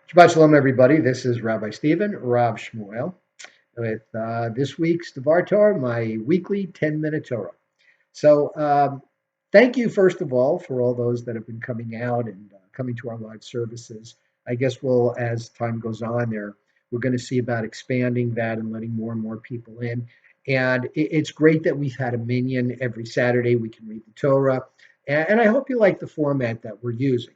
Shabbat Shalom, everybody. This is Rabbi Stephen, Rav Shmuel, with this week's Devar Torah, my weekly 10-minute Torah. So, thank you, first of all, for all those that have been coming out and coming to our live services. I guess as time goes on we're going to see about expanding that and letting more and more people in. And it's great that we've had a minyan every Saturday. We can read the Torah. And I hope you like the format that we're using.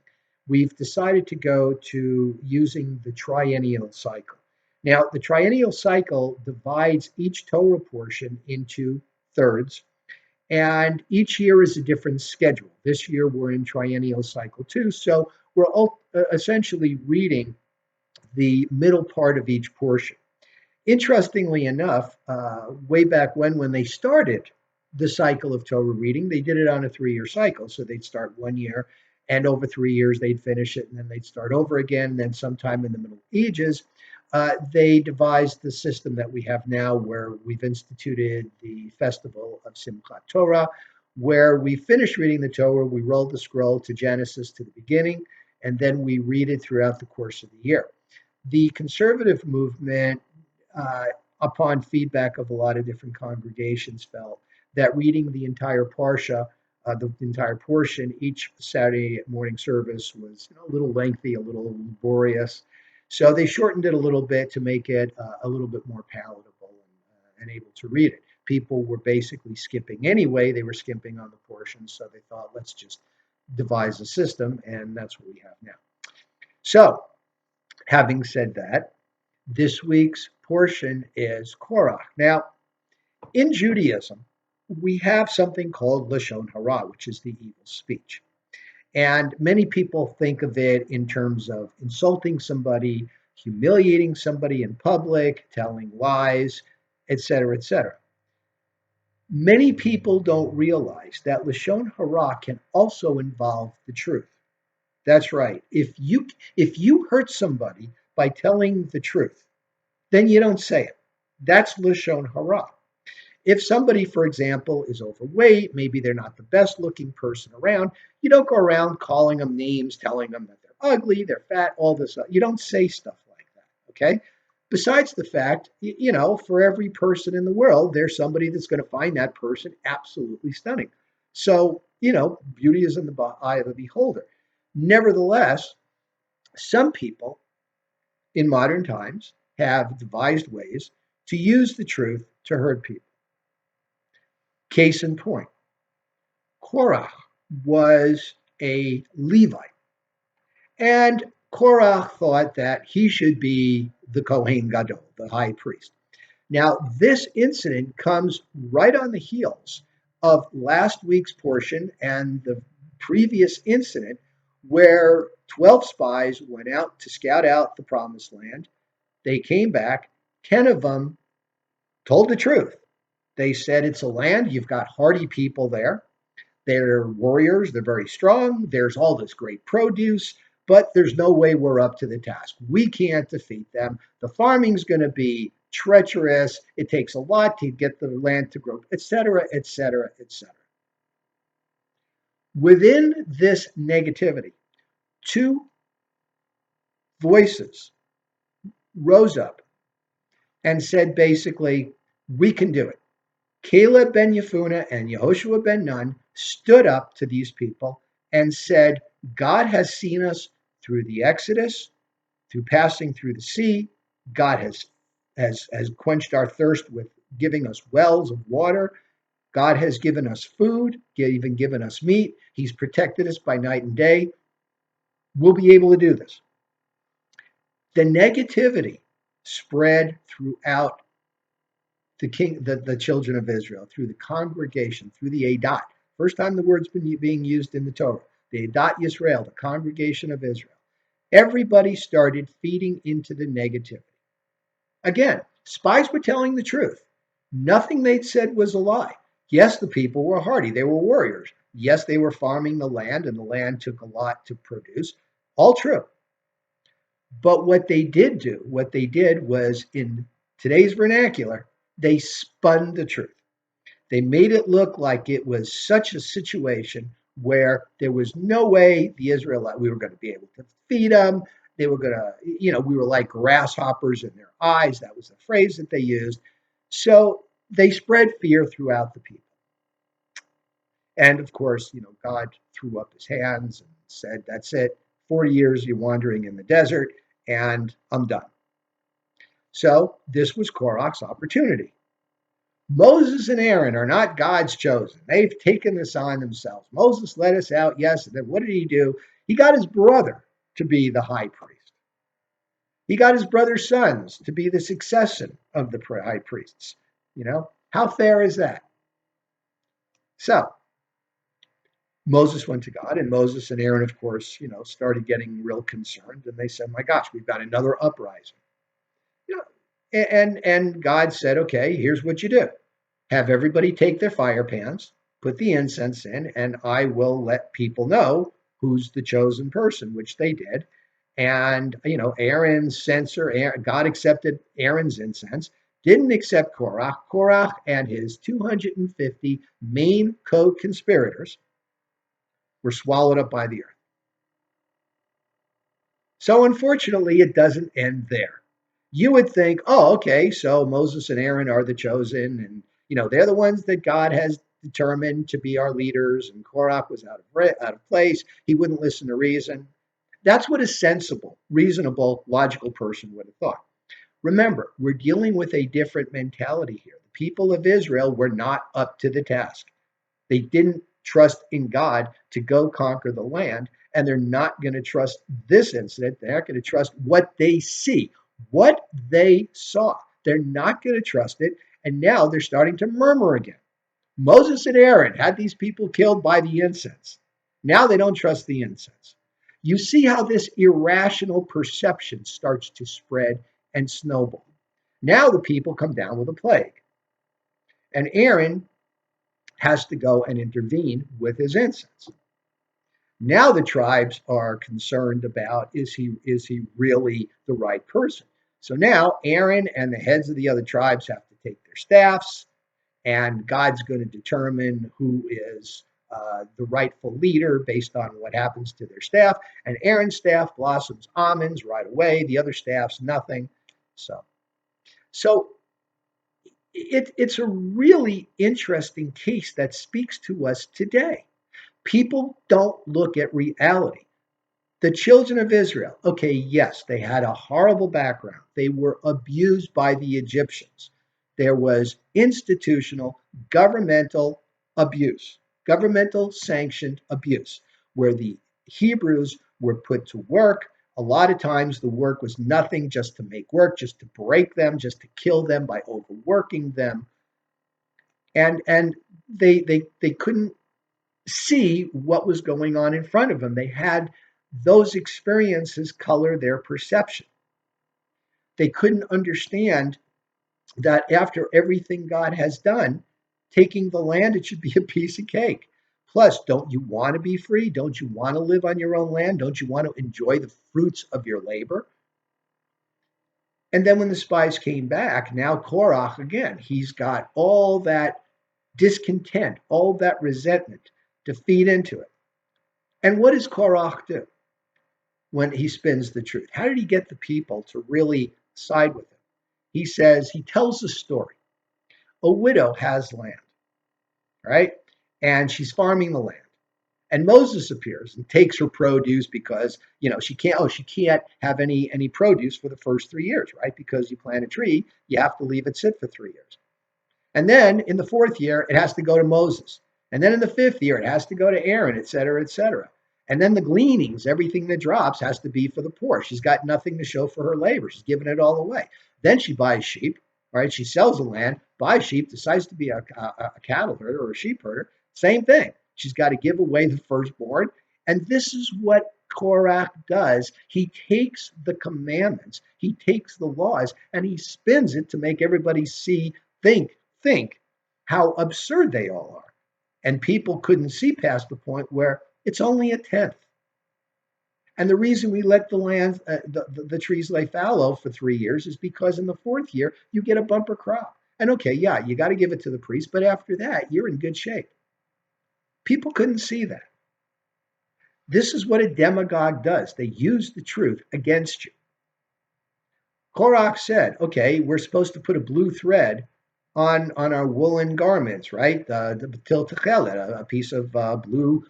We've decided to go to using the triennial cycle. Now, the triennial cycle divides each Torah portion into thirds, and each year is a different schedule. This year we're in triennial cycle 2, so we're essentially reading the middle part of each portion. Interestingly enough, way back when they started the cycle of Torah reading, they did it on a 3-year cycle. So they'd start 1 year, and over 3 years they'd finish it, and then they'd start over again. And then sometime in the Middle Ages, they devised the system that we have now, where we've instituted the festival of Simchat Torah, where we finish reading the Torah, we roll the scroll to Genesis, to the beginning, and then we read it throughout the course of the year. The conservative movement, uh, upon feedback of a lot of different congregations, felt that reading the entire parsha, the entire portion, each Saturday morning service was a little lengthy, a little laborious. So they shortened it a little bit to make it a little bit more palatable and able to read it. People were basically skipping anyway. They were skipping on the portions, so they thought, let's just devise a system, and that's what we have now. So, having said that, this week's portion is Korach. Now, in Judaism, we have something called Lashon HaRah, which is the evil speech. And many people think of it in terms of insulting somebody, humiliating somebody in public, telling lies, etc., etc. Many people don't realize that Lashon HaRah can also involve the truth. That's right. If you hurt somebody by telling the truth, then you don't say it. That's Lashon HaRah. If somebody, for example, is overweight, maybe they're not the best looking person around, you don't go around calling them names, telling them that they're ugly, they're fat, all this stuff. You don't say stuff like that, okay? Besides the fact, for every person in the world, there's somebody that's going to find that person absolutely stunning. So, beauty is in the eye of the beholder. Nevertheless, some people in modern times have devised ways to use the truth to hurt people. Case in point, Korach was a Levite, and Korach thought that he should be the Kohen Gadol, the high priest. Now, this incident comes right on the heels of last week's portion and the previous incident where 12 spies went out to scout out the promised land. They came back, 10 of them told the truth. They said it's a land, you've got hardy people there. They're warriors, they're very strong, there's all this great produce, but there's no way we're up to the task. We can't defeat them. The farming's going to be treacherous. It takes a lot to get the land to grow, etc., etc., etc. Within this negativity, two voices rose up and said basically, we can do it. Caleb ben Yefuneh and Yehoshua ben Nun stood up to these people and said, God has seen us through the Exodus, through passing through the sea. God has quenched our thirst with giving us wells of water. God has given us food, even given us meat. He's protected us by night and day. We'll be able to do this. The negativity spread throughout the children of Israel, through the congregation, through the Adat. First time the word's been being used in the Torah. The Adat Yisrael, the congregation of Israel. Everybody started feeding into the negativity. Again, spies were telling the truth. Nothing they'd said was a lie. Yes, the people were hardy. They were warriors. Yes, they were farming the land, and the land took a lot to produce. All true. But what they did was, in today's vernacular, they spun the truth. They made it look like it was such a situation where there was no way we were going to be able to feed them. they were going to, we were like grasshoppers in their eyes. That was the phrase that they used. So they spread fear throughout the people. And of course, God threw up his hands and said, that's it. 40 years you're wandering in the desert, and I'm done. So this was Korach's opportunity. Moses and Aaron are not God's chosen. They've taken this on themselves. Moses led us out, yes. And then what did he do? He got his brother to be the high priest. He got his brother's sons to be the succession of the high priests. How fair is that? So Moses went to God, and Moses and Aaron, of course, started getting real concerned, and they said, "My gosh, we've got another uprising." And God said, "Okay, here's what you do: have everybody take their fire pans, put the incense in, and I will let people know who's the chosen person," which they did. And Aaron's censer, God accepted Aaron's incense, didn't accept Korach. Korach and his 250 main co-conspirators were swallowed up by the earth. So unfortunately, it doesn't end there. You would think, oh, okay, so Moses and Aaron are the chosen, and they're the ones that God has determined to be our leaders, and Korach was out of place. He wouldn't listen to reason. That's what a sensible, reasonable, logical person would have thought. Remember, we're dealing with a different mentality here. The people of Israel were not up to the task. They didn't trust in God to go conquer the land, and they're not going to trust this incident. They're not going to trust what they see, what they saw. They're not going to trust it, and now they're starting to murmur again. Moses and Aaron had these people killed by the incense. Now they don't trust the incense. You see how this irrational perception starts to spread and snowball. Now the people come down with a plague, and Aaron has to go and intervene with his incense. Now the tribes are concerned about, is he really the right person? So now Aaron and the heads of the other tribes have to take their staffs, and God's going to determine who is the rightful leader based on what happens to their staff. And Aaron's staff blossoms almonds right away. The other staff's nothing. So it's a really interesting case that speaks to us today. People don't look at reality. The children of Israel, okay, yes, they had a horrible background. They were abused by the Egyptians. There was institutional, governmental abuse, governmental sanctioned abuse, where the Hebrews were put to work. A lot of times the work was nothing just to make work, just to break them, just to kill them by overworking them. And they couldn't see what was going on in front of them. They had those experiences color their perception. They couldn't understand that after everything God has done, taking the land, it should be a piece of cake. Plus, don't you want to be free? Don't you want to live on your own land? Don't you want to enjoy the fruits of your labor? And then when the spies came back, now Korach again, he's got all that discontent, all that resentment to feed into it. And what does Korach do when he spins the truth? How did he get the people to really side with him? He tells a story. A widow has land, right? And she's farming the land. And Moses appears and takes her produce because, she can't have any produce for the first 3 years, right? Because you plant a tree, you have to leave it sit for 3 years. And then in the 4th year, it has to go to Moses. And then in the 5th year, it has to go to Aaron, et cetera, et cetera. And then the gleanings, everything that drops, has to be for the poor. She's got nothing to show for her labor. She's giving it all away. Then she buys sheep, right? She sells the land, buys sheep, decides to be a cattle herder or a sheep herder. Same thing. She's got to give away the firstborn. And this is what Korach does. He takes the commandments, he takes the laws, and he spins it to make everybody think how absurd they all are. And people couldn't see past the point where it's only a tenth. And the reason we let the land, the trees lay fallow for 3 years is because in the 4th year, you get a bumper crop. And okay, yeah, you got to give it to the priest, but after that, you're in good shape. People couldn't see that. This is what a demagogue does. They use the truth against you. Korach said, okay, we're supposed to put a blue thread on our woolen garments, right? The til techelet, a piece of blue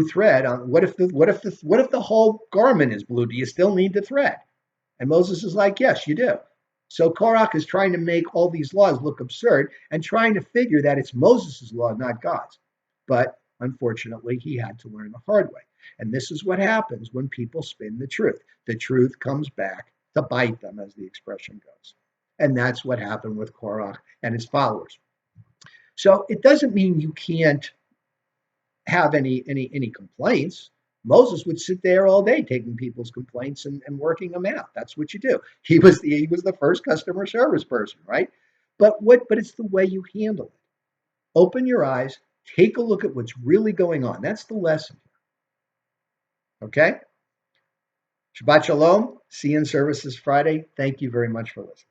thread. What if the whole garment is blue? Do you still need the thread? And Moses is like, yes, you do. So Korach is trying to make all these laws look absurd and trying to figure that it's Moses' law, not God's. But unfortunately, he had to learn the hard way. And this is what happens when people spin the truth. The truth comes back to bite them, as the expression goes. And that's what happened with Korach and his followers. So it doesn't mean you can't have any complaints. Moses would sit there all day taking people's complaints and working them out. That's what you do. He was the first customer service person, right? But it's the way you handle it. Open your eyes, take a look at what's really going on. That's the lesson. Okay? Shabbat Shalom. See you in services Friday. Thank you very much for listening.